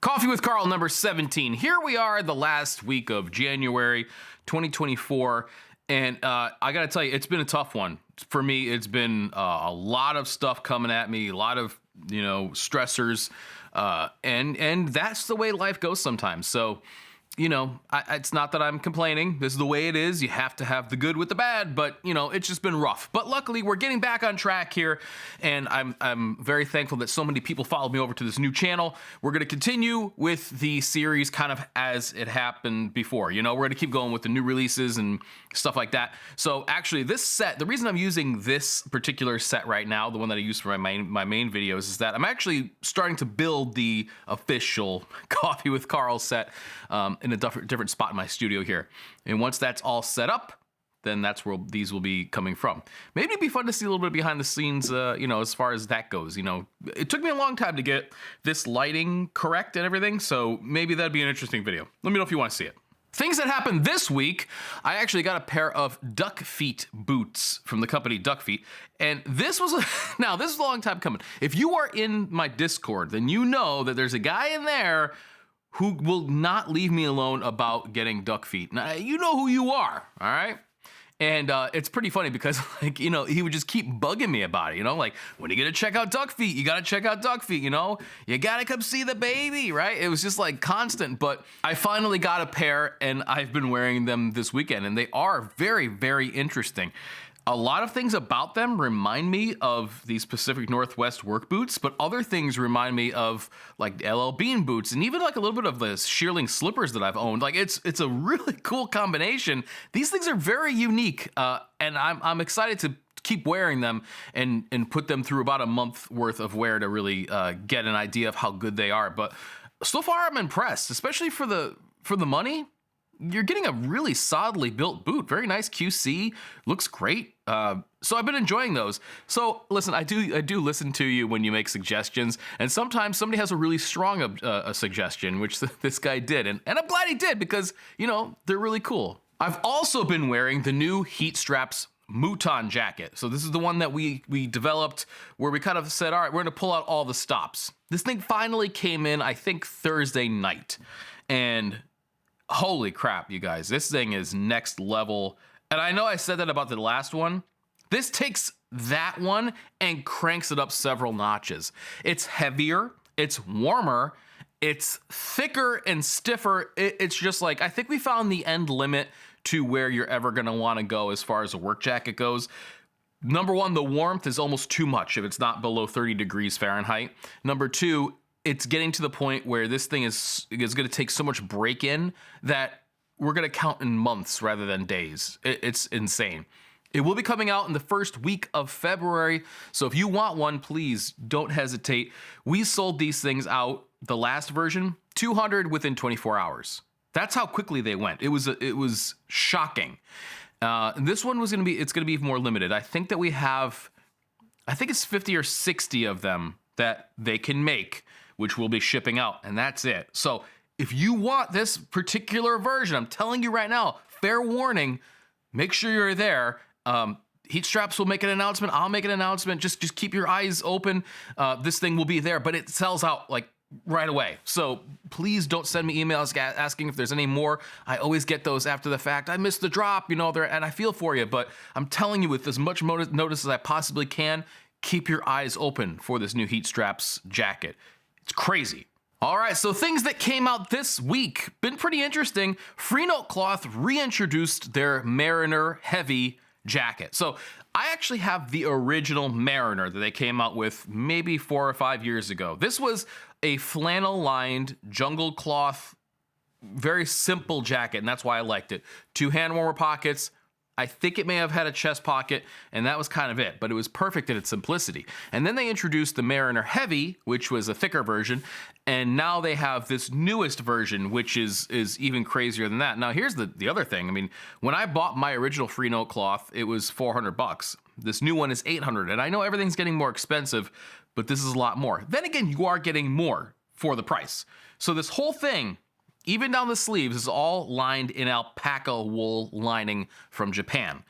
Coffee with Carl number 17. Here we are, the last week of January 2024. And I got to tell you, it's been a tough one. For me, it's been a lot of stuff coming at me, a lot of, stressors. And that's the way life goes sometimes. So, it's not that I'm complaining. This is the way it is. You have to have the good with the bad, but it's just been rough. But luckily, we're getting back on track here, and I'm very thankful that so many people followed me over to this new channel. We're going to continue with the series kind of as it happened before. We're going to keep going with the new releases and stuff like that. So actually, this set, the reason I'm using this particular set right now, the one that I use for my main videos, is that I'm actually starting to build the official Coffee with Carl set in a different spot in my studio here. And once that's all set up, then that's where these will be coming from. Maybe it'd be fun to see a little bit behind the scenes, as far as that goes. It took me a long time to get this lighting correct and everything, so maybe that'd be an interesting video. Let me know if you want to see it. Things that happened this week, I actually got a pair of duckfeet boots from the company Duckfeet, and this was now this is a long time coming. If you are in my Discord, then you know that there's a guy in there who will not leave me alone about getting duck feet. Now, you know who you are, all right? And it's pretty funny because, he would just keep bugging me about it, like, when are you gonna check out duck feet? You gotta check out duck feet, you gotta come see the baby, right? It was just like constant, but I finally got a pair and I've been wearing them this weekend, and they are very, very interesting. A lot of things about them remind me of these Pacific Northwest work boots, but other things remind me of like LL Bean boots, and even like a little bit of the shearling slippers that I've owned. Like it's a really cool combination. These things are very unique, and I'm excited to keep wearing them and put them through about a month worth of wear to really get an idea of how good they are. But so far I'm impressed, especially for the money. You're getting a really solidly built boot. Very nice QC, looks great. So I've been enjoying those. So listen, I do listen to you when you make suggestions, and sometimes somebody has a really strong a suggestion, which this guy did, and I'm glad he did because they're really cool. I've also been wearing the new Heat Straps Mouton jacket. So this is the one that we developed where we kind of said, all right, we're gonna pull out all the stops. This thing finally came in, I think Thursday night, and holy crap, you guys, this thing is next level. And I know I said that about the last one. This takes that one and cranks it up several notches. It's heavier, it's warmer, it's thicker and stiffer. It's just like, I think we found the end limit to where you're ever gonna wanna go as far as a work jacket goes. Number one, the warmth is almost too much if it's not below 30 degrees Fahrenheit. Number two, it's getting to the point where this thing is going to take so much break-in that we're going to count in months rather than days. It's insane. It will be coming out in the first week of February, so if you want one, please don't hesitate. We sold these things out, the last version, 200 within 24 hours. That's how quickly they went. It was shocking. This one was it's going to be more limited. I think that it's 50 or 60 of them that they can make, which we'll be shipping out, and that's it. So if you want this particular version, I'm telling you right now, fair warning, make sure you're there. Heat Straps will make an announcement. I'll make an announcement. Just keep your eyes open. This thing will be there, but it sells out like right away. So please don't send me emails asking if there's any more. I always get those after the fact. I missed the drop, and I feel for you, but I'm telling you with as much notice as I possibly can, keep your eyes open for this new Heat Straps jacket. It's crazy. All right, so things that came out this week, been pretty interesting. Freenote Cloth reintroduced their Mariner Heavy jacket. So I actually have the original Mariner that they came out with maybe 4 or 5 years ago. This was a flannel-lined jungle cloth, very simple jacket, and that's why I liked it. 2 hand warmer pockets. I think it may have had a chest pocket, and that was kind of it, but it was perfect in its simplicity. And then they introduced the Mariner Heavy, which was a thicker version, and now they have this newest version, which is even crazier than that. Now, here's the other thing. I mean, when I bought my original Freenote cloth, it was $400. This new one is $800, and I know everything's getting more expensive, but this is a lot more. Then again, you are getting more for the price. So this whole thing, even down the sleeves, is all lined in alpaca wool lining from Japan.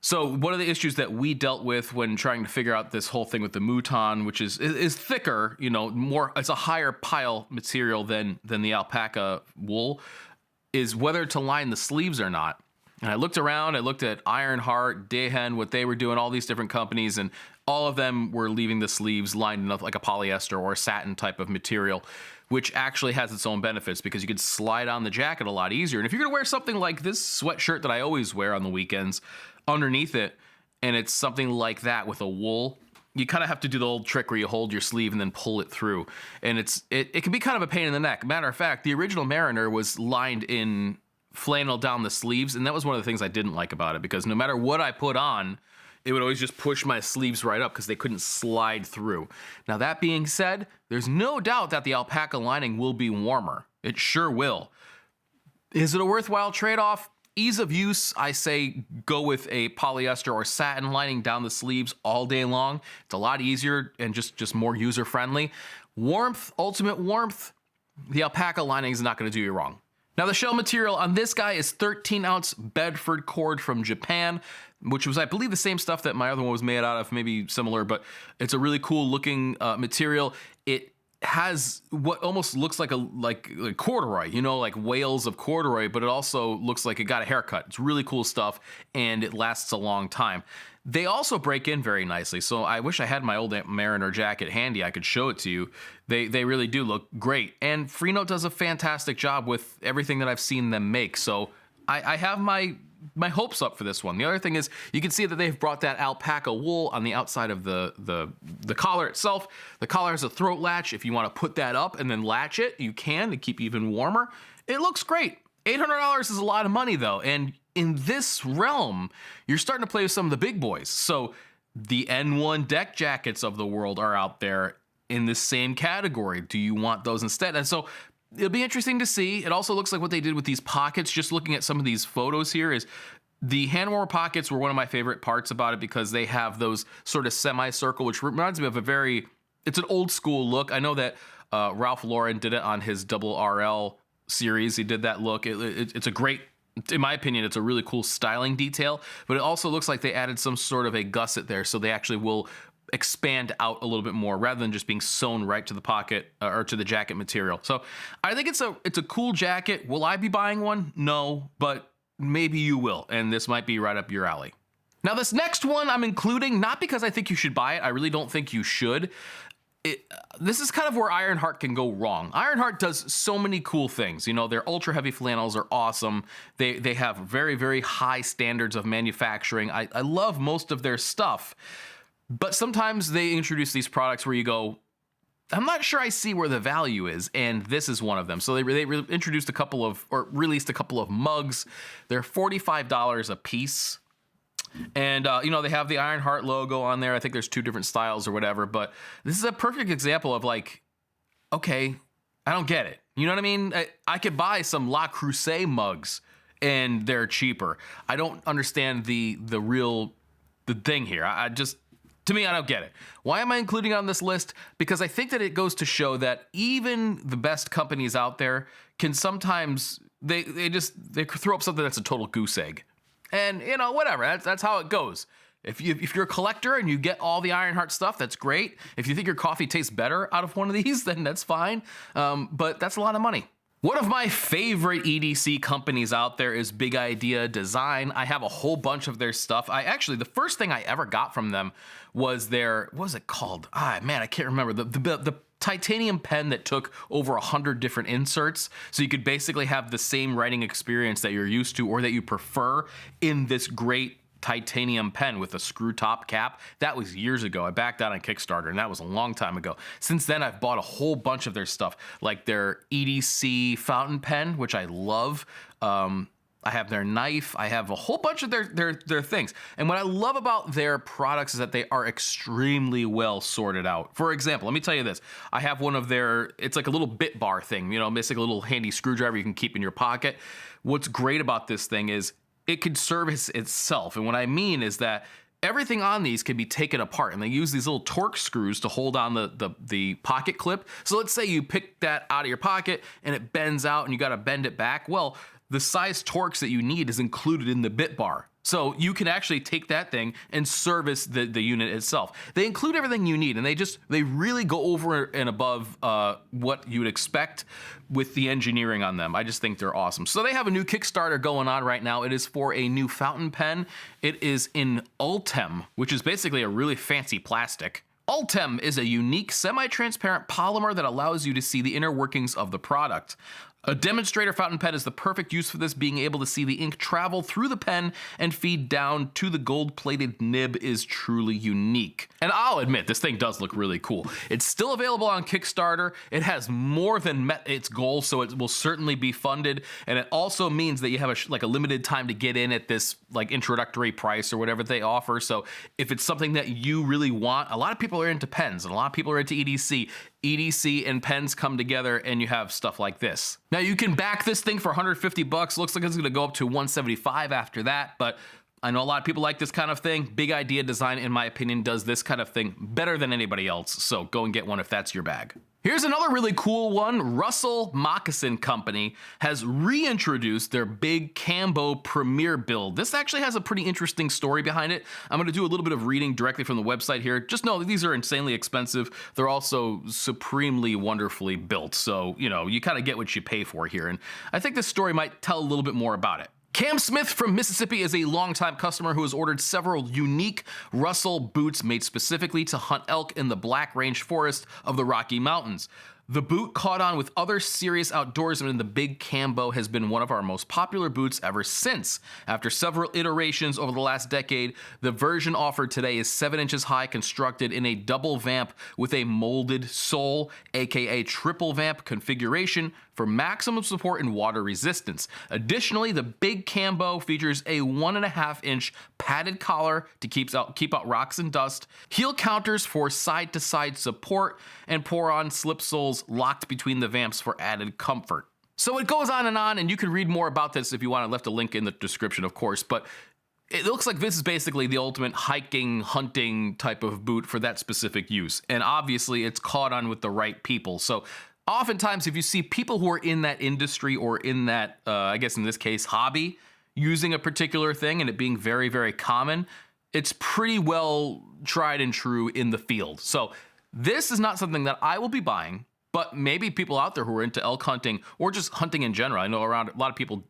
So one of the issues that we dealt with when trying to figure out this whole thing with the mouton, which is thicker, more, it's a higher pile material than the alpaca wool, is whether to line the sleeves or not. And I looked around, I looked at Ironheart, Dehen, what they were doing, all these different companies, and all of them were leaving the sleeves lined up like a polyester or a satin type of material, which actually has its own benefits because you can slide on the jacket a lot easier. And if you're gonna wear something like this sweatshirt that I always wear on the weekends, underneath it, and it's something like that with a wool, you kind of have to do the old trick where you hold your sleeve and then pull it through. And it can be kind of a pain in the neck. Matter of fact, the original Mariner was lined in flannel down the sleeves, and that was one of the things I didn't like about it, because no matter what I put on, it would always just push my sleeves right up because they couldn't slide through. Now, that being said, there's no doubt that the alpaca lining will be warmer. It sure will. Is it a worthwhile trade-off? Ease of use, I say go with a polyester or satin lining down the sleeves all day long. It's a lot easier and just more user-friendly. Warmth, ultimate warmth, the alpaca lining is not gonna do you wrong. Now, the shell material on this guy is 13-ounce Bedford cord from Japan, which was, I believe, the same stuff that my other one was made out of, maybe similar, but it's a really cool looking material. It has what almost looks like like corduroy, like whales of corduroy, but it also looks like it got a haircut. It's really cool stuff, and it lasts a long time. They also break in very nicely, so I wish I had my old Mariner jacket handy. I could show it to you. They really do look great, and Freenote does a fantastic job with everything that I've seen them make, so I have my hopes up for this one. The other thing is, you can see that they've brought that alpaca wool on the outside of the collar itself. The collar has a throat latch. If you want to put that up and then latch it, you can to keep you even warmer. It looks great. $800 is a lot of money though, and in this realm, you're starting to play with some of the big boys. So the N1 deck jackets of the world are out there in the same category. Do you want those instead? And so it'll be interesting to see. It also looks like what they did with these pockets, just looking at some of these photos here, is the hand warmer pockets were one of my favorite parts about it, because they have those sort of semicircle, which reminds me of it's an old school look. I know that Ralph Lauren did it on his double RL series. He did that look. It's a great, in my opinion, it's a really cool styling detail, but it also looks like they added some sort of a gusset there, so they actually will expand out a little bit more rather than just being sewn right to the pocket or to the jacket material. So I think it's a cool jacket. Will I be buying one? No, but maybe you will, and this might be right up your alley. Now, this next one I'm including, not because I think you should buy it. I really don't think you should. This is kind of where Ironheart can go wrong. Ironheart does so many cool things. Their ultra heavy flannels are awesome. They have very, very high standards of manufacturing. I love most of their stuff, but sometimes they introduce these products where you go, I'm not sure I see where the value is, and this is one of them. So they introduced released a couple of mugs. They're $45 a piece. And, they have the Ironheart logo on there. I think there's 2 different styles or whatever, but this is a perfect example of okay, I don't get it. You know what I mean? I could buy some La Crusade mugs and they're cheaper. I don't understand the thing here. To me, I don't get it. Why am I including it on this list? Because I think that it goes to show that even the best companies out there can sometimes, they throw up something that's a total goose egg. And, whatever, that's how it goes. If you're a collector and you get all the Ironheart stuff, that's great. If you think your coffee tastes better out of one of these, then that's fine. But that's a lot of money. One of my favorite EDC companies out there is Big Idea Design. I have a whole bunch of their stuff. The first thing I ever got from them was their, what was it called? I can't remember. The titanium pen that took over 100 different inserts, so you could basically have the same writing experience that you're used to or that you prefer in this great titanium pen with a screw top cap. That was years ago. I backed out on Kickstarter, and that was a long time ago. Since then, I've bought a whole bunch of their stuff, like their EDC fountain pen, which I love. I have their knife. I have a whole bunch of their things. And what I love about their products is that they are extremely well sorted out. For example, let me tell you this. I have one of it's like a little bit bar thing, basically a little handy screwdriver you can keep in your pocket. What's great about this thing is it can service itself. And what I mean is that everything on these can be taken apart, and they use these little torque screws to hold on the pocket clip. So let's say you pick that out of your pocket and it bends out and you got to bend it back. Well, the size Torx that you need is included in the bit bar. So you can actually take that thing and service the unit itself. They include everything you need, and they really go over and above what you would expect with the engineering on them. I just think they're awesome. So they have a new Kickstarter going on right now. It is for a new fountain pen. It is in Ultem, which is basically a really fancy plastic. Ultem is a unique semi-transparent polymer that allows you to see the inner workings of the product. A demonstrator fountain pen is the perfect use for this. Being able to see the ink travel through the pen and feed down to the gold-plated nib is truly unique. And I'll admit, this thing does look really cool. It's still available on Kickstarter. It has more than met its goal, so it will certainly be funded. And it also means that you have a limited time to get in at this like introductory price or whatever they offer. So if it's something that you really want, a lot of people are into pens and a lot of people are into EDC. EDC and pens come together and you have stuff like this. Now you can back this thing for 150 bucks. Looks like it's gonna go up to 175 after that, but I know a lot of people like this kind of thing. Big Idea Design, in my opinion, does this kind of thing better than anybody else. So go and get one if that's your bag. Here's another really cool one. Russel Moccasin Company has reintroduced their big Cambo Premier build. This actually has a pretty interesting story behind it. I'm gonna do a little bit of reading directly from the website here. Just know that these are insanely expensive. They're also supremely wonderfully built. So, you know, you kind of get what you pay for here. And I think this story might tell a little bit more about it. Cam Smith from Mississippi is a longtime customer who has ordered several unique Russel boots made specifically to hunt elk in the Black Range Forest of the Rocky Mountains. The boot caught on with other serious outdoorsmen, and the big Cambo has been one of our most popular boots ever since. After several iterations over the last decade, the version offered today is 7 inches high, constructed in a double vamp with a molded sole, aka triple vamp configuration, for maximum support and water resistance. Additionally, the big Cambo features a 1.5-inch padded collar to keep out rocks and dust, heel counters for side-to-side support, and pour-on slip soles locked between the vamps for added comfort. So it goes on, and you can read more about this if you want. I left a link in the description, of course, but it looks like this is basically the ultimate hiking, hunting type of boot for that specific use. And obviously, it's caught on with the right people. So oftentimes, if you see people who are in that industry or in that, I guess in this case, hobby, using a particular thing and it being very, very common, it's pretty well tried and true in the field. So this is not something that I will be buying, but maybe people out there who are into elk hunting or just hunting in general. I know around a lot of people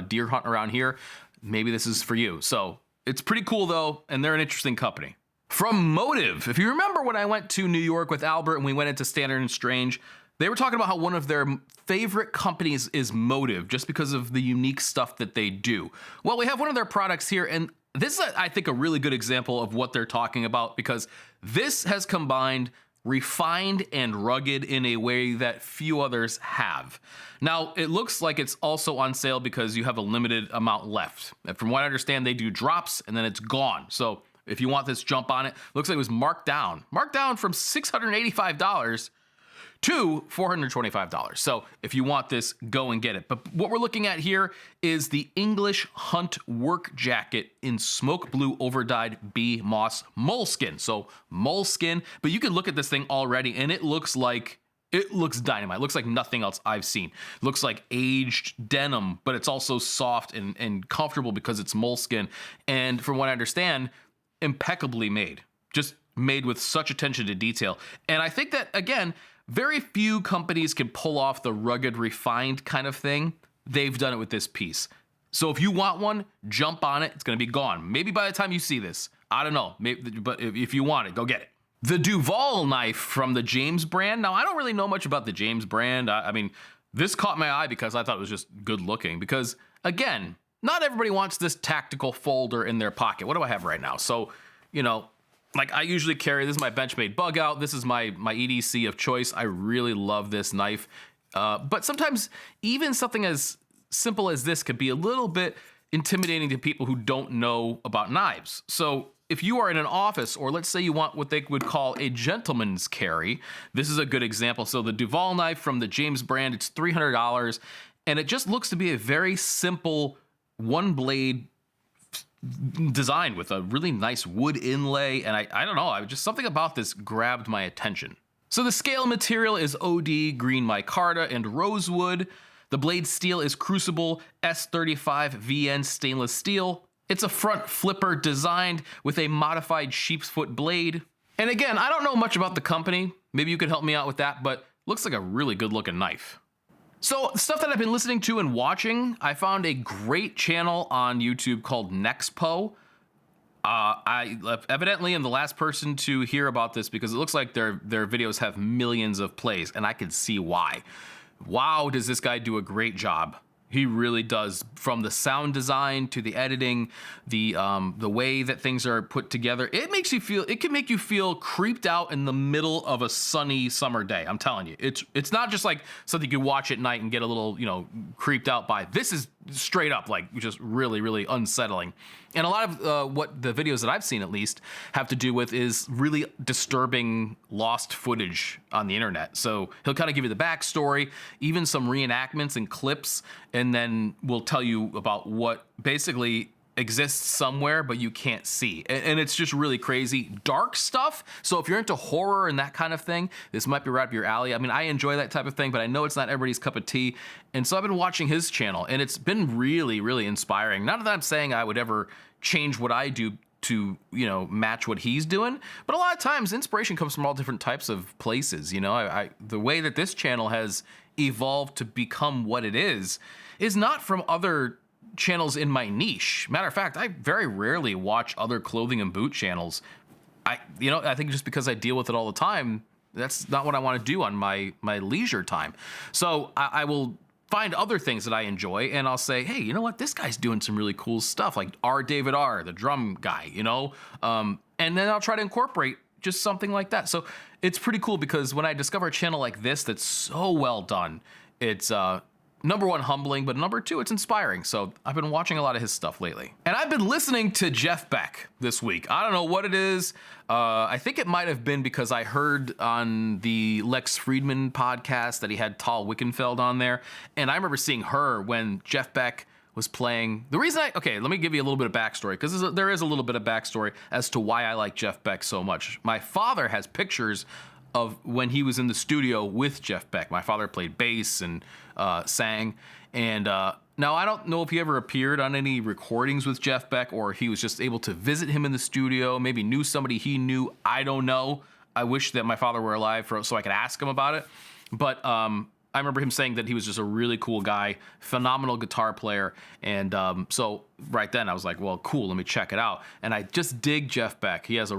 deer hunt around here. Maybe this is for you. So it's pretty cool though, and they're an interesting company. From Motiv, if you remember when I went to New York with Albert and we went into Standard & Strange, they were talking about how one of their favorite companies is Motiv, just because of the unique stuff that they do. Well, we have one of their products here, and this is, I think, a really good example of what they're talking about, because this has combined refined and rugged in a way that few others have. Now, it looks like it's also on sale because you have a limited amount left. And from what I understand, they do drops and then it's gone. So if you want this, jump on it. Looks like it was marked down from $685 to $425. So if you want this, go and get it. But what we're looking at here is the English Hunt Work Jacket in smoke blue overdyed bee moss moleskin. So moleskin, but you can look at this thing already and it looks dynamite. It looks like nothing else I've seen. It looks like aged denim, but it's also soft and comfortable because it's moleskin. And from what I understand, impeccably made. Just made with such attention to detail. And I think that, again, very few companies can pull off the rugged, refined kind of thing. They've done it with this piece. So if you want one, jump on it. It's going to be gone. Maybe by the time you see this. I don't know. Maybe, but if you want it, go get it. The Duval knife from the James Brand. Now, I don't really know much about the James Brand. I mean, this caught my eye because I thought it was just good looking. Because, again, not everybody wants this tactical folder in their pocket. What do I have right now? So, you know, like I usually carry, this is my Benchmade bug out. This is my EDC of choice. I really love this knife. But sometimes even something as simple as this could be a little bit intimidating to people who don't know about knives. So if you are in an office, or let's say you want what they would call a gentleman's carry, this is a good example. So the Duval knife from the James Brand, it's $300, and it just looks to be a very simple one blade design with a really nice wood inlay, and I don't know, just something about this grabbed my attention. So the scale material is OD green micarta and rosewood. The blade steel is Crucible S35 VN stainless steel. It's a front flipper designed with a modified sheep's foot blade. And again, I don't know much about the company. Maybe you could help me out with that, but looks like a really good looking knife. So stuff that I've been listening to and watching, I found a great channel on YouTube called Nexpo. I evidently am the last person to hear about this because it looks like their videos have millions of plays, and I can see why. Wow, does this guy do a great job. He really does, from the sound design to the editing, the way that things are put together. It can make you feel creeped out in the middle of a sunny summer day. I'm telling you, it's not just like something you watch at night and get a little, creeped out by. This is straight up like just really, really unsettling. And a lot of what the videos that I've seen, at least, have to do with is really disturbing lost footage on the internet. So he'll kind of give you the backstory, even some reenactments and clips, and then we'll tell you about what basically exists somewhere but you can't see. And it's just really crazy. Dark stuff. So if you're into horror and that kind of thing, this might be right up your alley. I mean, I enjoy that type of thing, but I know it's not everybody's cup of tea. And so I've been watching his channel, and it's been really, really inspiring. Not that I'm saying I would ever change what I do to, match what he's doing, but a lot of times inspiration comes from all different types of places. The way that this channel has evolved to become what it is not from other channels in my niche. Matter of fact, I very rarely watch other clothing and boot channels. I think just because I deal with it all the time, that's not what I want to do on my leisure time. So I will find other things that I enjoy, and I'll say, hey, you know what? This guy's doing some really cool stuff, like David R, the drum guy, and then I'll try to incorporate just something like that. So it's pretty cool because when I discover a channel like this that's so well done, it's number one, humbling, but number two, it's inspiring. So I've been watching a lot of his stuff lately. And I've been listening to Jeff Beck this week. I don't know what it is. I think it might have been because I heard on the Lex Friedman podcast that he had Tal Wickenfeld on there. And I remember seeing her when Jeff Beck was playing. The reason let me give you a little bit of backstory, because there is a little bit of backstory as to why I like Jeff Beck so much. My father has pictures of when he was in the studio with Jeff Beck. My father played bass and sang. And now I don't know if he ever appeared on any recordings with Jeff Beck, or he was just able to visit him in the studio, maybe knew somebody he knew. I don't know. I wish that my father were alive so I could ask him about it. But I remember him saying that he was just a really cool guy, phenomenal guitar player. And so right then I was like, well, cool, let me check it out. And I just dig Jeff Beck. He has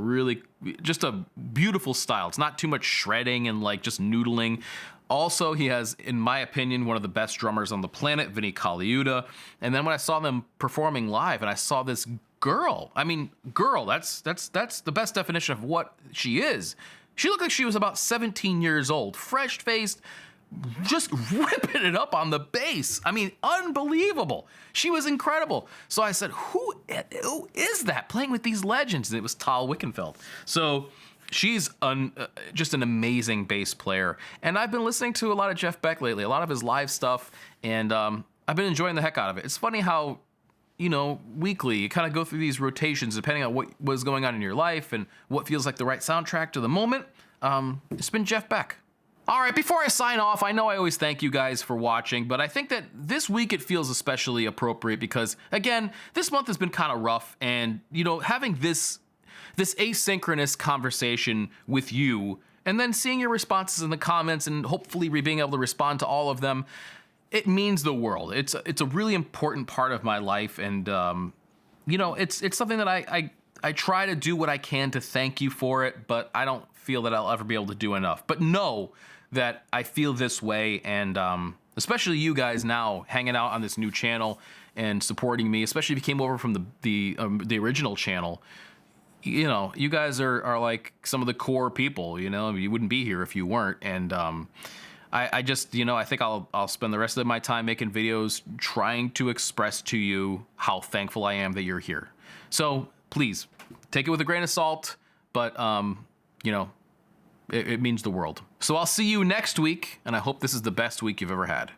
just a beautiful style. It's not too much shredding and like just noodling. Also, he has, in my opinion, one of the best drummers on the planet, Vinny Colaiuta. And then when I saw them performing live and I saw this girl, that's the best definition of what she is. She looked like she was about 17 years old, fresh-faced, just ripping it up on the bass. I mean, unbelievable. She was incredible. So I said, who is that playing with these legends? And it was Tal Wickenfeld. So she's just an amazing bass player. And I've been listening to a lot of Jeff Beck lately, a lot of his live stuff, and I've been enjoying the heck out of it. It's funny how, weekly, you kind of go through these rotations depending on what was going on in your life and what feels like the right soundtrack to the moment. It's been Jeff Beck. All right, before I sign off, I know I always thank you guys for watching, but I think that this week it feels especially appropriate because, again, this month has been kind of rough, and, having this asynchronous conversation with you and then seeing your responses in the comments and hopefully being able to respond to all of them, it means the world. It's a really important part of my life, and, it's something that I try to do what I can to thank you for it, but I don't feel that I'll ever be able to do enough. But know that I feel this way, and especially you guys now hanging out on this new channel and supporting me, especially if you came over from the original channel. You guys are like some of the core people. You wouldn't be here if you weren't. And I just, I think I'll spend the rest of my time making videos trying to express to you how thankful I am that you're here. So please take it with a grain of salt, but it means the world. So I'll see you next week, and I hope this is the best week you've ever had.